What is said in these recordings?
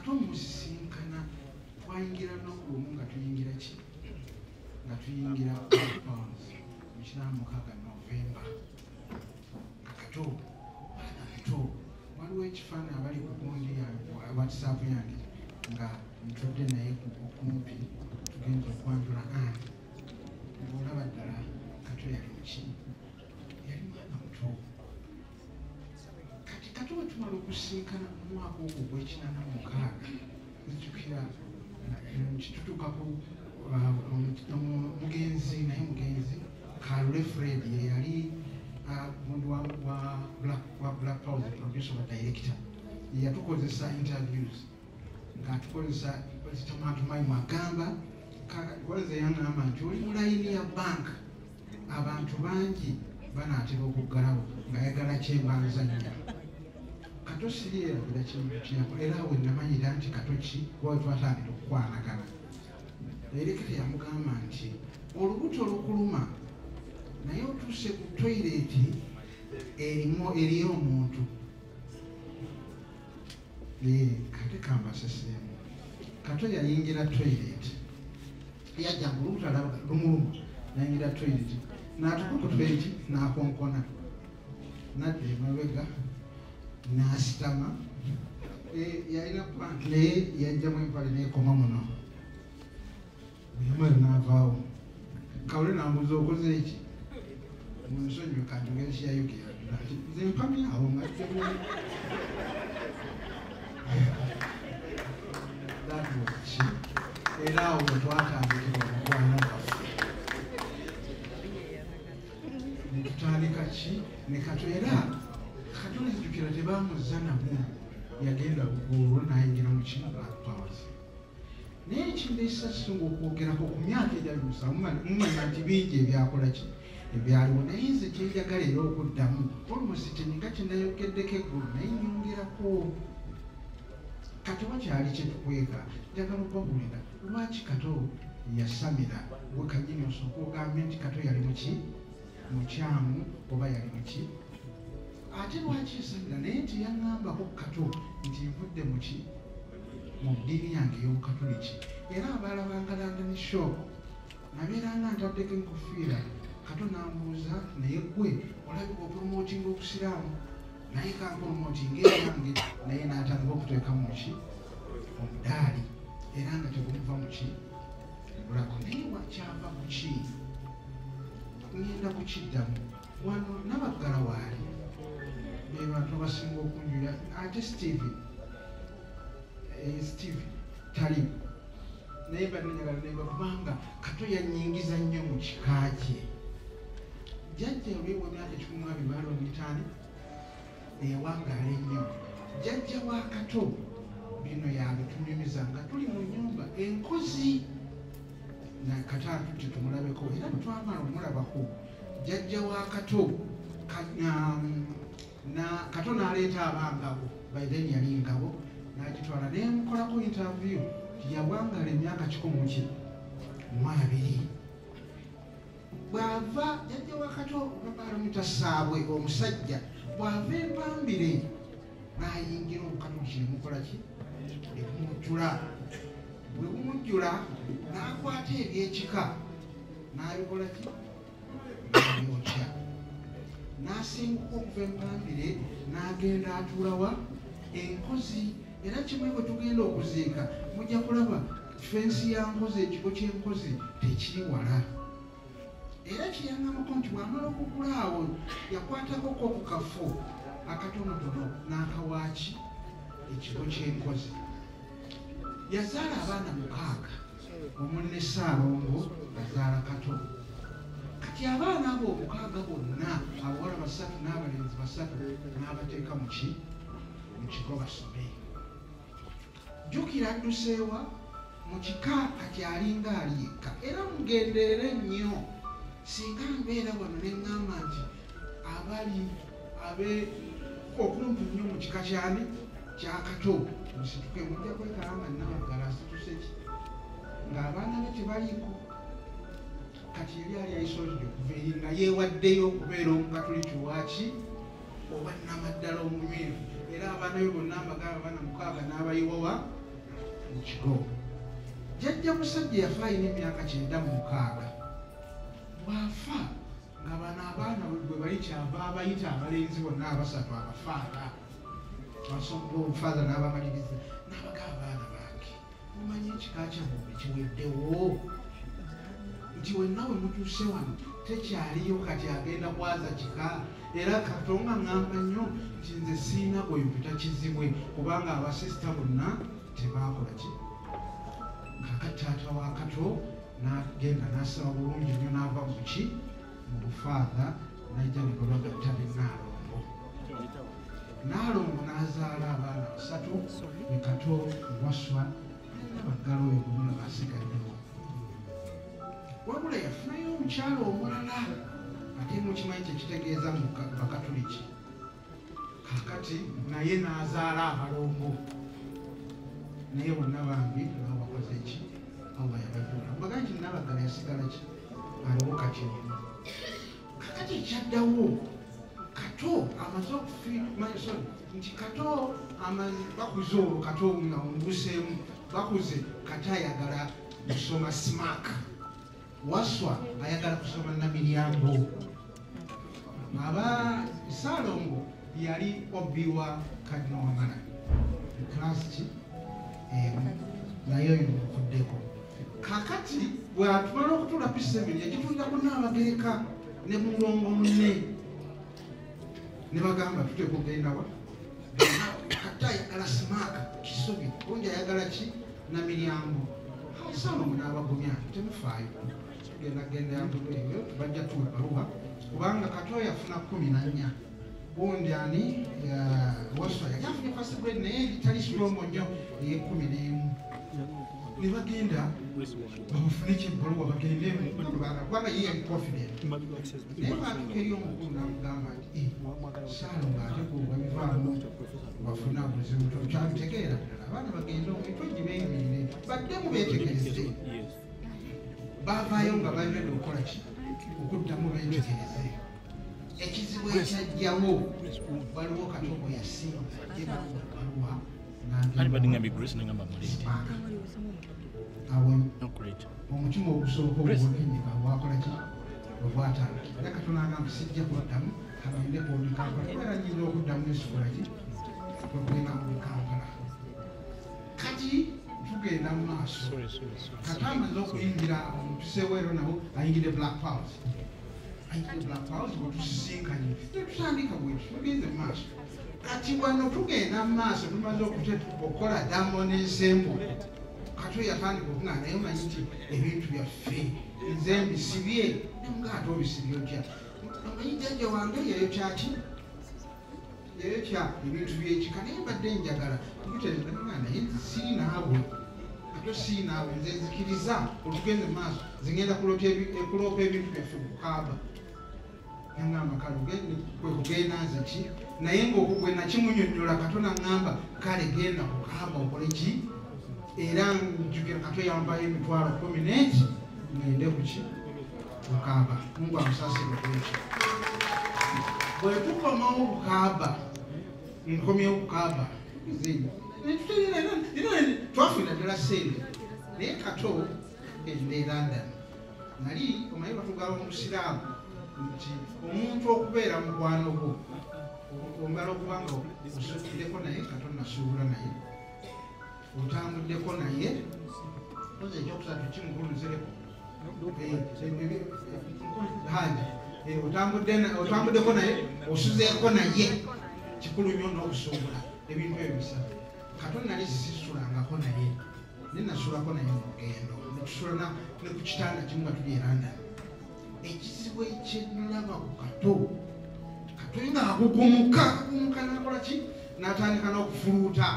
Kato musisinkana twayingira n'okulumu nga tuyingira ki nga tuyingira pounds mukinaamukaaga Novemba. Kato baana bato waliwo ekifaananyi abali ku gundi WhatsApp yange nga ntudde naye kumpi tugenza okwanjula anti ng'olaba ddala Kato yali muki yali mwana muto. Kati Kato bwe tumala okusinkana mu mwaka ogwo ogw'ekinaana nzijukira kitutuuka ku mugenzi naye mugenzi Kalule Fred ye yali mundu wa Black Pause producer wa director yatukozesa interviews ng'atukozesa Tamatumayi Magamba kakwaze yangamba nti oli mu layini ya bank abantu bangi banaatera okuggalawo ng'ayagala kyembanzanya. Kato siri eragira kintu kyakola era awe namanyira nti Kato ki wawe twatandika okukwanagana. Eyaletera yamugamba nti olubuto lukuluma naye otuuse ku toyireti eriyo omuntu. Kate kambaseseemu Kato yayingira toyireti yajja nga olubuto alaba lumuluma nayingira toyireti n'atuka ku toyireti n'akonkona nadda emabega n'asitama yalina pant naye yajjamu empale n'ekoma muno buyamale n'avaawo. Kawule n'ambuuza okoze eki munsonyiwe kanjogera kyeyayogera ati nze mpamyawo ngaddemu ki era awo we twatandikira omukwano gwaffe ne tutandika ki ne Kato era Kato nezijukira tebamuzza namu yagenda olwo n'ayingira mu kino Black Pause. Naye ekindeesa kisinga okwogerako ku myaka egyali musanvu mumanya nti bingi ebyakola ki ebyaliwo naye nze kyenjagala era okuddamu olmosi kyenyinga kyendayogeddeko eggulu naye nyongerako kati wakyali kyetukweka njagala okubabulira lwaki Kato yasamira gwe kanyini osooka ogambye nti Kato yali muki mukyamu oba yali muki ate lwaki yasamira naye nti yaŋŋambako Kato nti nvudde muki mu ddiini yange ey'Obukatoliki era abalabanga ne show nabeeranga ntaddeko enkofiira. Kato n'ambuuza naye gwe olabika opromotinga okusiraamu naye kamporomotinga eyange naye n'atandika okuteeka mu ki omudaali era nga tegumuva mu ki bulako naye wakyava ku ki ngenda kukiddamu wano nabaggala waali be bantu abasinga okunjulira ate Steve tali naye bananyagala naye kubanga Kato yannyingiza nnyo mu kika kye. Jjajja olwewa myaka 15 ewangaala ennyo jjajja wa Kato bino yabitunyumiza nga tuli mu nnyumba enkozi na Kato atutte tumulabeko era bwe twamala omulabako jjajja wa Kato Kato n'aleeta abangabo by then yali ngabo n'agitwala nemukolako interview yawangaala emyaka 12 bw'ava jjajja wa Kato babalamita Saabwe omusajja bw'ava empambire n'ayingira Obukatoliki ne mukola ki ekumujjula bwe bumujjula n'akwata ebyekika n'abikola ki n'abyokya n'asenguka okuva empambire n'agenda atuulawa enkozi era kimwe bwe tugenda okuziika mujja kulaba fensi ya nkozi ekigo ky'enkozi tekiri wala era kiyangamako nti bw'amala okugula awo yakwatako ku kafo akatonotono n'akawaaki ekigo ky'enkozi. Yazaala abaana 6 omunne Ssaalongo yazaala Kato. Kati abaana abo 6 bonna abawala 3 n'abalenzi 3 n'abateeka mu kigo basome. Jjukira adduseewa mu kika kati alinga ali yekka era mugenderere nnyo singa mbeera wano ne ŋŋamba nti abali okumpi nnyo mu kika kyani kya Kato musituke mujja kwekalanga nabaggala asituse ki ng'abaana be tebaliiko. Kati yali ali ayisoozidde okuva eri nga yeewaddeyo okubeera Omukatoliki waki oba nnamaddala omunywevu era abaana be bonna mbagala abaana 6 n'abayiwawa mu kigo. Jjajja musajja yafa alina emyaka 96. Bw'afa nga bano abaana bwe bayikyava abayita abalenzi bonna abasatu abafaala basonga obufaala n'abamaliriza n'abaga abaana bange mumanyi ekika kyammwe kiweddewo nti wenna we mutuuse wano tekyaliyo kati agenda kwaza kika era Katonga ngamba nnyo nti nze siina gwempita kizibwe kubanga abasisita bonna tebaakola ki kakati taata wa Kato n'agenda n'asaba bulungi nnyo n'ava mu ki mu bufaala n'ajja ne babagatta ne Naalongo. Naalongo n'azaala abaana 3 ne Kato Waswa n'abaggala oyo bonna basigaddewo. Wabula yafunayo omukyala omulala ate mukimanyi kyekitegeeza mu Bakatoliki. Kakati naye n'azaala abalongo naye bonna bambi nabo bakoze ki oba yabajula mbaga nti nabaggala yasigala ki aliwo kati kakati ekyaddawo Kato amaze okufiirwa nti Kato bakuze olwo Kato nga ombuseemu bakuze Kato ayagala kusoma smaak Waswa ayagala kusoma Namiryango. Saalongo yali obiwa Kadino Wamala klasi ki naye oyo mukuddeko. Kakati bw'atumala okutuula P7 yagitulira Kunaabagereka ne mulongo munne ne bagamba tuteeka okugenda wa Kato ayagala simaaka Kisubi ondi ayagala ki Namiryango. Saalongo n'abagumya temufaayo genda yangulo eyo bajja tuwa baluwa kubanga Kato yafuna 14 ondi ani Waswa yafunye first grade naye litali strong nnyo eye11 ne bagenda bamufune kyebbaluwa bagende kubanga ye yali confident naye baatuka eri omukulu n'amugamba nti Saalongo ate bwebivaamu bafuna buzibu kyabitegeera abaana bagende omwetwe gibeyimirire baddemu beetegereze baavaayo nga balina okukola ki okuddamu beetegereze. Ekizibu ekyajjawo waliwo Katongo yasinga yebaluwa omutima ogusooka obwokenyeka bwakola ki obwatanga era Katonda agamba sijja kuddamu agende kuonekaera nyinza okuddamu nesikola ki okugenda mu Kampala. Kati tugenda mu maaso Kato amaze okuyingira omutuseweero nabo ayingire Black Pals bwetusisinkanye tetutandika bwetu tugenze mu maaso. Kati wano tugenda mu maaso tumaze okukola dambo n'ensembo Kato yatandika okuŋŋaana naye omanyi nti ebintu byaffe nze mbisibye nemugaate obisibye otya omanyi jjajja wange yeyokyaki yeyokya ebintu byekika naye mbadde njagala okuteeaa naye siri naawe Kato siri naawe nze nzikiriza olugenze mu maaso zigenda kuloopa ebintu byaffe kukaaba nangamba kale kwe kugenda nze ki naye ng'okugwe nakimunyonnyola Kato nangamba kale genda kukaaba okole ki era njukira Kato yambayo emitwalo 10 ngende kuki kukaaba Mungu amusaasire kwekyo. Bwe tukomawo kukaaba nkomyewo kukaaba twafuna ddala sente naye Kato ende London nali omanyi batugaba omusiraamu nti omuntu okubeera mukwano gwo omala okubanga osuuliddeko naye Kato nasuubula naye otambuddeko naye oza ekyokusatu kimukuluzireko Hajji otambuddeko naye osuzeeko naye kikulu nnyo n'okusuubula ebintu ebyo bisatu. Kato nali sisulangako naye nenasulako naye mu lugendo netusula ne ku kitanda kimu nga tuli eranda. Ekizibu ekyenalaba ku Kato nga akugumuka nakola ki n'atandika n'okufuluuta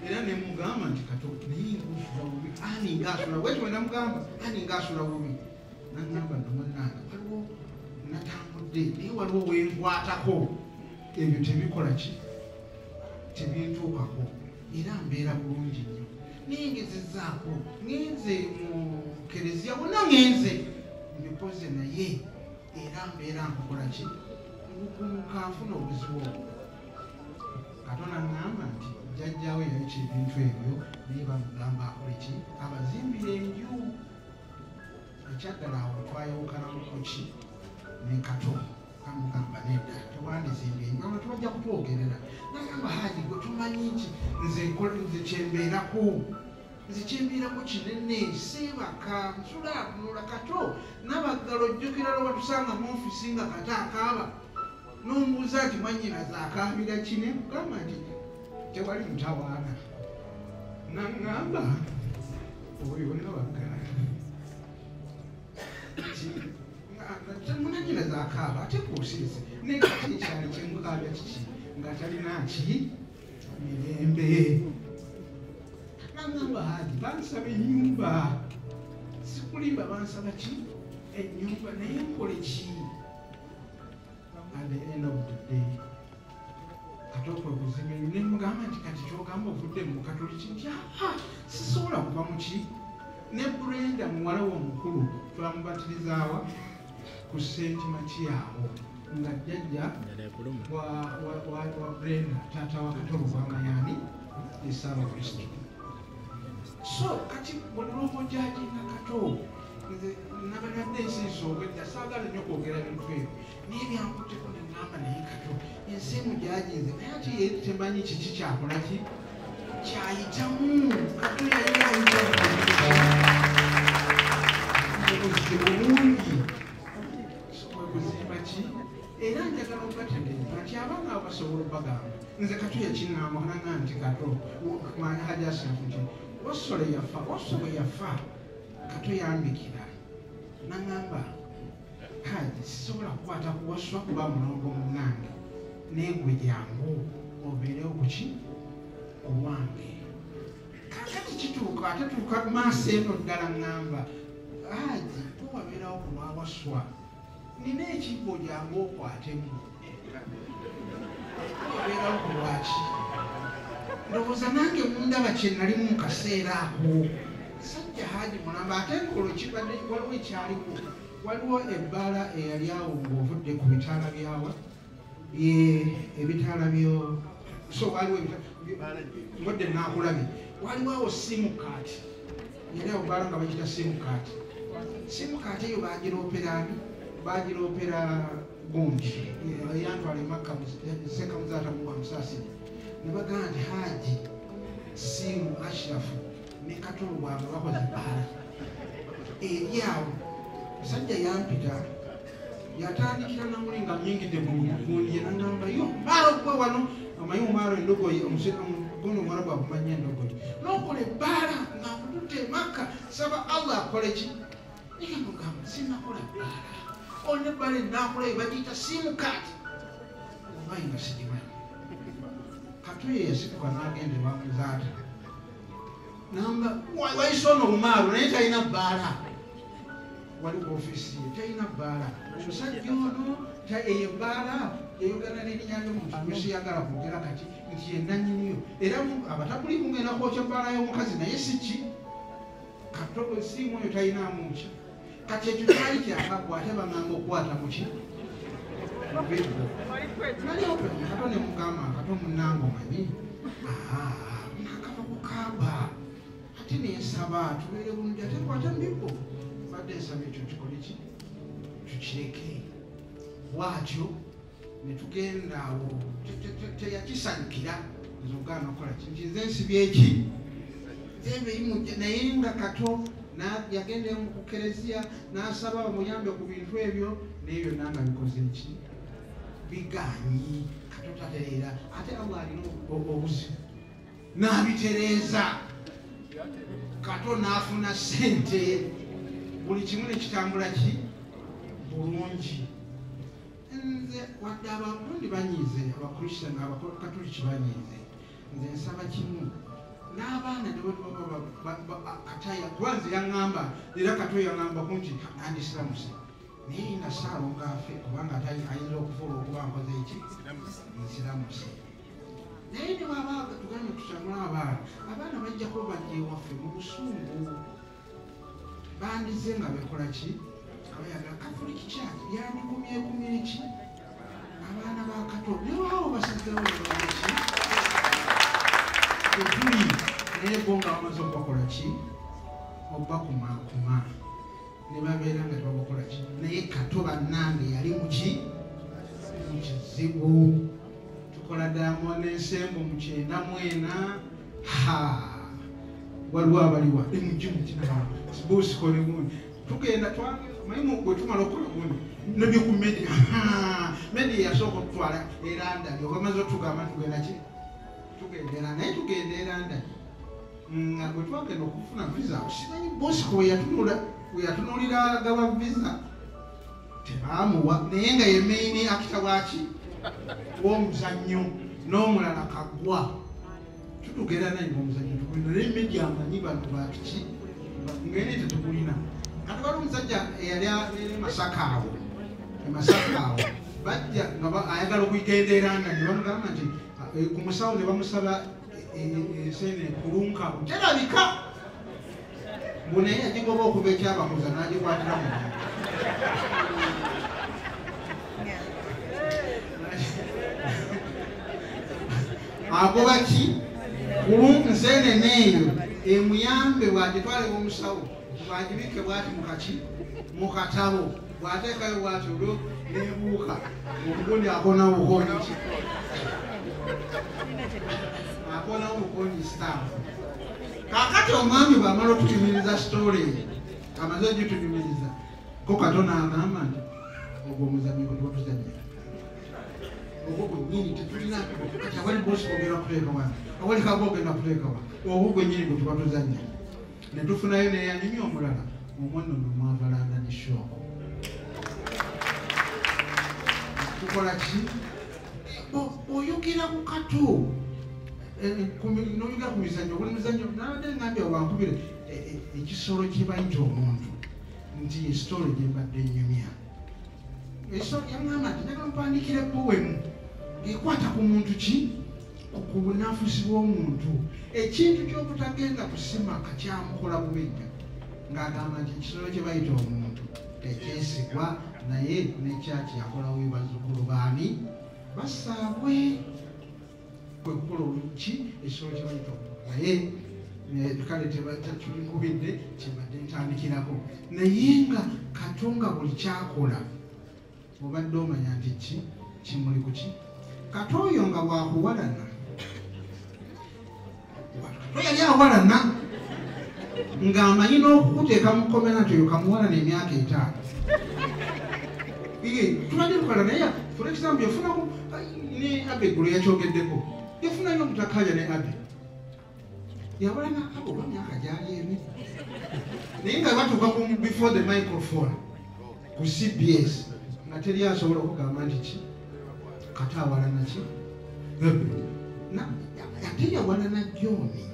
era nemugamba nti Kato naye ngaosula bubi ani ngaasula bwekyo we namugamba ani ngaasula bubi nagamba namunange waliwo natambudde naye waliwo wenkwatako ebyo tebikola ki tebintuukako era mbeera bulungi nnyo naye ngezezaako ngenze mu kereziya wonna ngenze mbikoze naye era mbeera nkukola ki ngukumuka nfuna obuzibu obwo. Katonda ngamba nti jjajjaawe yayita ebintu ebyo naye bamugamba akole ki abazimbire enju. Ekyaddala awo twayawukanamuko ki ne Kato kamugamba nedda tewandizimba enju abantu bajja kutwogerera. Nagamba Hajji gwe tumanyi nti nze kyembeerako kinene siibaka nsula atunula Kato nabaggala ojjukira lwe watusanga mu ofisi nga Kato akaaba n'ombuuza nti mwannyinaze akaabira kine mugamba nti tewali mutawaana. Naŋŋamba oyo nabaggala munanyinaze akaaba ate kuusiize naye kati ekyalo kyemukaabya kiki nga talina ki mirembe. Naŋŋamba Hajji bansaba ennyumba sikulimba bansaba ki ennyumba naye nkole ki. At the end of the day Kato kwe kuzimba enju ne mugamba nti kati kyogamba ovudde mu Katoliki nti sisobola kuva mu ki. Ne Brenda muwala we omukulu twamubatirizaawa ku St. Makiyawo nga jjajja wa Brenda taata wa Kato Lubwama yani Isaba Kristo. So kati buli lw'obojjajinga Kato nze nabadde ensiisa obwedda saagala nnyo kwogera bintu ebyo naye byankutteko ne ŋŋamba naye Kato ensi emu gy'aginze naye ate ye temanyi kiki kyakola ki kyayitamu. Kato yali ayitamu bulungi kuzimba ki era njagala okubategeeza nti abaana abo basobola obbagamba nze Kato yakinnaamukanaga nti Kato Hajji Ashraf nti Wasolo yafa Kato yambikira naŋŋamba Hajji sisobola kukwata kuwaswa kuba mulongo munnange neegwe jangu obeerewo ku ki owange. Kakati kituuka ate tuuka maaso eno ddala ŋŋamba Hajji tuwabeerawo ku lwawaswa nina ekibbo jangu okwatemu tuwabeerawo ku lwaki ndowooza nange mundaba kye nali mu kaseera ako. Sajja Hajji mulamba ate nkolo kibadde waliwo ekyaliko waliwo ebbaala eyali awo ng'ovudde ku bitaala byawa ebitaala byo so waliwo ngodde naakulabye waliwo awo simukaati yali awo bbaala nga bagita simukaati. Simukaati eyo bagiroopera gundi eyantwala emakka sekamuzaata muwa musaasire ne bagamba nti Hajji simu Ashraf ne Kato Lubwama bakoze ebbaala eri awo. Musajja yampita yatandikira namulinga myingidde gundi yenaŋŋamba yo maalo gwe wano omanyi mumaalo endogoyi guno omwana gwakumanya endogoyi n'okola ebbaala ng'akututte emakka saba Allah akole ki. Naye mugamba sinakola bbaala olina ebbaala enaakola ebagiyita simukaati obayi nga sigimanyi. Kato ye yasikuka n'agenda ewamuzaata namba wayise ono omumaalo naye talina bbaala. Waliwo ofiisi ye talina bbaala. Omusajja ono eyo ebbaala yayogera n'erinnya ly'omuntu gwesiyagala kwogera kati nti ye nannyiniyo era abatabuli mugenda kwokya bbaala y'omukazi naye si ki Kato esiimu oyo talinaamu ki. Kati ekyo kyali kyakagwa ate baŋŋamba okukwata mu ki mubeddo nali openi Kato ne mugamba Kato munnange omanyi nakava kukaaba ate nensaba tubeere bulungi ate kwata mubibbo badde nsaba ekyo kikole ki tukireke bwatyo ne tugenda awo teyakisanyukira nze ogaana okukola ki nti nze nsibye eki nze naye nga Kato yagenda mu kereziya n'asaba bamuyambe ku bintu ebyo naye byonna nga bikoze eki biganyi Kato tatereera ate Allah alina obuzibu n'abitereeza Kato n'afuna ssente buli kimu ne kitambula ki bulungi. Nze wadde abakundi banyiize abakristiyani abakatoliki banyiize nze nsaba kimu n'abaana ne kataya kubanze yaŋŋamba era Kato yaŋŋambaku nti nandisiramuse naye nga saalonga afe kubanga ayinza okufuula okuba nkoze eki nsiramuse. Naye ne bwaba tuganye tusamula abaana bajjako bajja ewaffe mu busungu bandize nga bekola ki abayagala Catholic Church yandikumyekumye ki abaana ba Kato ne waawo basazzewo ki etuli naye bo nga bamaze okubakola ki okubakumakuma ne babeera nga tebabakola ki naye Kato bannange yali muki mu kizibu tukola Diamond ensembo mu 94 waliwo abaliwa emujimukinaa sibusikole gundi tugenda mayimu gwe tumala okukola gundi nebyo ku media media yasooka okutwala eranda lyobamaze otugamba tugenda ki tugendera naye tugenda eranda nga bwe twagenda okufuna visa simanyi bosiko weyatunulira gaba visa tebamuwa naye nga ye main actor waki w'omuzannyo n'omulala Kaggwa tutugera naye omuzannyo tukulina naye media amanyi bantu bakiki ngene tetukulina kati wali omusajja eyali Masaka awo bajja nga ayagala okuyigendera eranda ne bamugamba nti ku musawo ne bamusaba ensene kulunka terabika bunaye yagigoba okuva ekyabakuza n'agikwatira mu agoba ki enseenene eyo emuyambe bwagitwale omusawo bwagibike bwati mu katabo bwateekayo bwati olwo nebuuka obugundi akonawo bukonyi ki akonawo bukonyi staafu kakati omwami bwamala okutumiriza story amaze ogitutumiriza ko Kato n'agamba nti ogwo omuzannyo gwe tuba tuzannyira ogwo gwennyini tetulina kati awali bosi ogenda kuteeka wano awali Kaggwa ogenda kuteeka wa ogwo gwennyini gwe tuba tuzannya ne tufunayo neyanyumya omulala omwannono mwavalanda ne shooko tukola ki oyogera ku Kato n'oyogera ku mizannyo buli muzannyo nabadde ngambye wankubire ekisolo kye bayita omuntu nti esitole gye mbadde nnyumya esitole yamugamba nti njagala mpandikire poemu ng'ekwata ku muntu ki ku bunafusi bw'omuntu ekintu ky'obutagenda kusimaka kyamukola bubejja ng'agamba nti ekisolo kye bayita omuntu tekyesigwa naye nekyaki yakolawo bazzukulu baani basaabwe kwe kukola oluki ekisolo kye bayita omuntu naye kale tebatukubidde kyebadde ntandikirako naye nga Kato nga buli kyakola obadde omanya nti kimuli ku ki Kato oyo nga bwakuwalana Kato yali awalana ng'amanyi n'okukuteeka mu komera nti oyo kamuwalana emyaka 5 tubadde tukola naye for example yafunaku ne Abe gulu yakyogeddeko yafunayo omutakaja ne Abe yawalana abo bamyaka gyali emi naye nga batuuka before the microphone ku CBS nga teri asobola okugamba nti ki Kato awalana ki ate yawalana Joni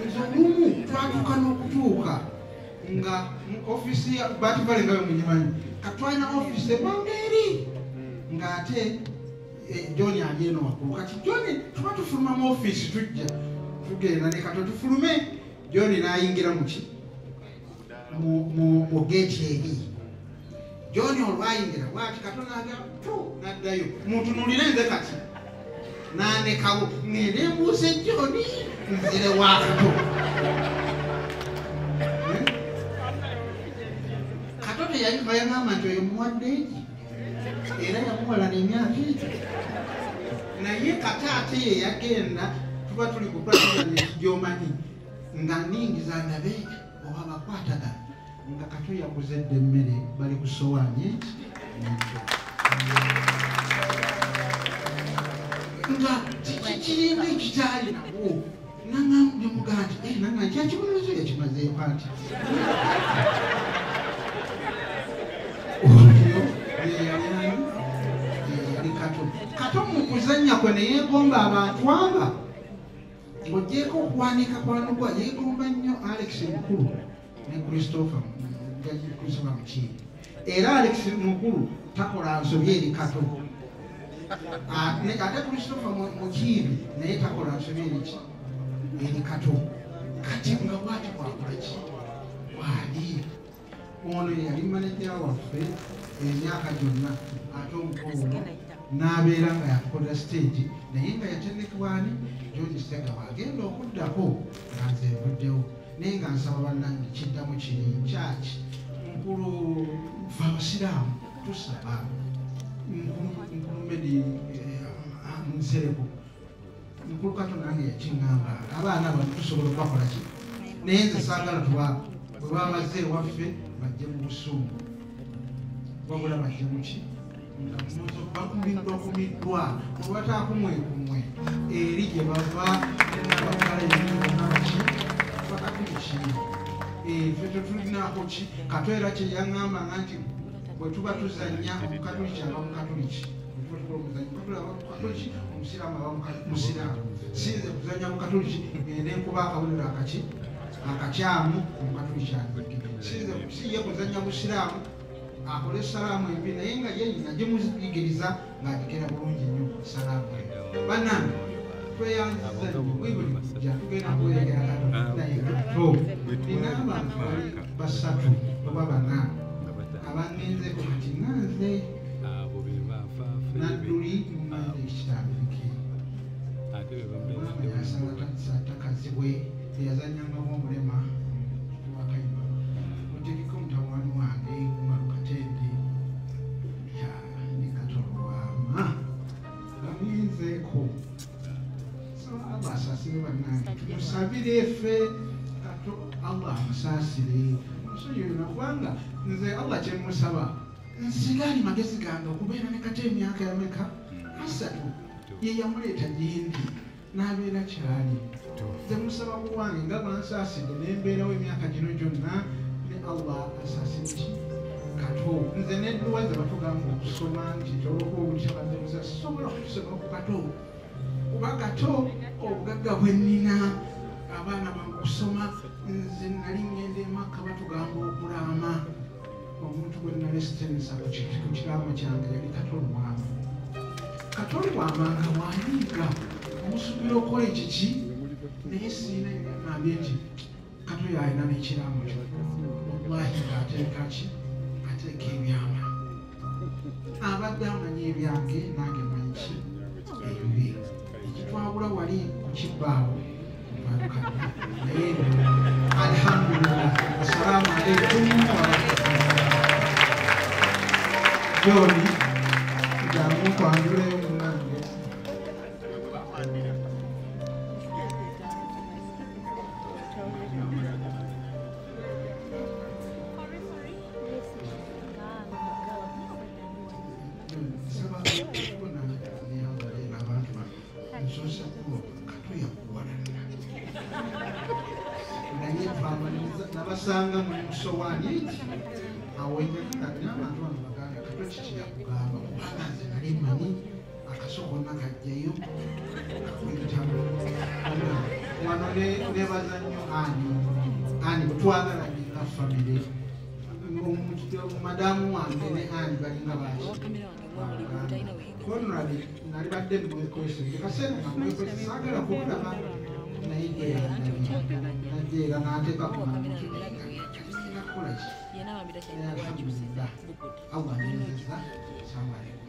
nze olumu twatuuka n'okutuuka nga ofisi batuvale nga bemunyimanyi katwalina ofisi emangeri ng'ate Joni ali eno waggulu kati Joni tuba tufuluma mu ofisi tujja tugenda ne Kato tufulume Joni n'ayingira muki mu geeti eri Joni olwayingira bwati Kato n'addayo mutunulire nze kati n'anekawo ngende mbuuse Joni nzire wa Kato Kato teyagamba nti oyo muwadde eki era yamuwalana emyaka eki naye Kato ate ye yagenda tuba tuli ku pulatifomu ekigyomanyi nga ningiza ndabe oba bakwatagana nga Kato yaguzedde emmere bali ku sowaani nekyo nga kiringa ekikyali nabo nangamugamba nti nanga kyakibonerezo yakimaze epaati oyo yali Kato mu kuzannya kwe neyeegomba abantu aba ng'ogyeko okuwanika kwanugwa yeegomba nnyo Alex mukulu ne Christopher mukiibi era Alex mukulu takola nsobi eri Kato ate Christopher mukiibi naye takola nsobi eri Kato kati nga bwati bwakola ki wali ono yali manejja waffe emyaka gyonna ate omukulu n'abeera nga yakolera stage naye nga yatendekebwani George Stegaba agenda okuddako nga nze nvuddewo naye nga nsaba bannange kiddamu kiri church nkulu fa abasiraamu tusaba nkulu Medi Nsereko nkulu Kato nange yakiŋŋamba abaana bano tusobola okubakola ki naye nze saagala tuba bwe bamaze ewaffe bajje mu busungu wabula bajje mu ki nga bakumiddwa olwataakumwekumwe eri gye bava nabakala ebinabaki bakatuliki ffe tetulinaako ki Kato era kye yaŋŋambanga nti bwe tuba tuzannya omukatuliki aba mukatuliki Katoliki omusiraamu aba musiraamu sinze kuzannya mukatoliki ngende nkuba akabonero akakyamu omukatoliki siye kuzannya musiraamu akole salaamu embi naye nga yenyina gimuyigiriza ng'agikera bulungi nnyo salaamu bannange tweyanziza bwibuli kujja tugenda kweyegera naye Kato nina abantu bali basatu oba bana abangenzeeko kati nanze Naduli mumande ekitambike mama yasanga takazibwe eyazanyangamu omulema wakayima mutegeka omutawani wange kumalukatende ne Kato Lubwama baminzeeko so Allah asaasire bannange tumusabire ffe Kato Allah amusaasire musonyiwe kubanga nze Allah kyemusaba nsigali magezi gange okubeera ne Kato emyaka yameka 3 ye yamuleeta gyendi n'abeera kyali nze musaba kuwange nga bwansaasidde n'embeerawo emyaka gino gyonna ne Allah asaasire Kato nze n'edduwa ze batugamba okusoma nti olwokuba obutabaddebuza sisobola kutusoma ku Kato kuba Kato obugagga bwe nnina abaana bange okusoma nze nali ngenda emakka batugamba okulaama omuntu gwe nalesitensa ku kiraamo kyange yali Kato Lubwama. Kato Lubwama nga wanyiiga omusuubira okukola ekiki naye siina ngambye nti Kato yalina n'ekiraamo kyo wallahi ng'ateeka ki ateeka ebyama abadde amanyi ebyange nange manyi ki ebibi ekitwabula wali ku kibbaawo naye alhamdulillah assalaamu alaikum Joni jamu kwandule munange nabasanga mu musowaani awenyeka n'abantu bano baganda Kato kikira kugamba kubanga nze nali mmanyi akasokonna kajjayo kakuyitamu wano nebaza nnyo ani bwetwagalanye nga famire madamu wange ne ani balinga baki konrabi nali badde mwekwesenge kaseera nga mwekwese saagala kukulaba naye najjeera n'ateeka ku muntu nakola ki alhamdulillah Allah neza salamu alaikum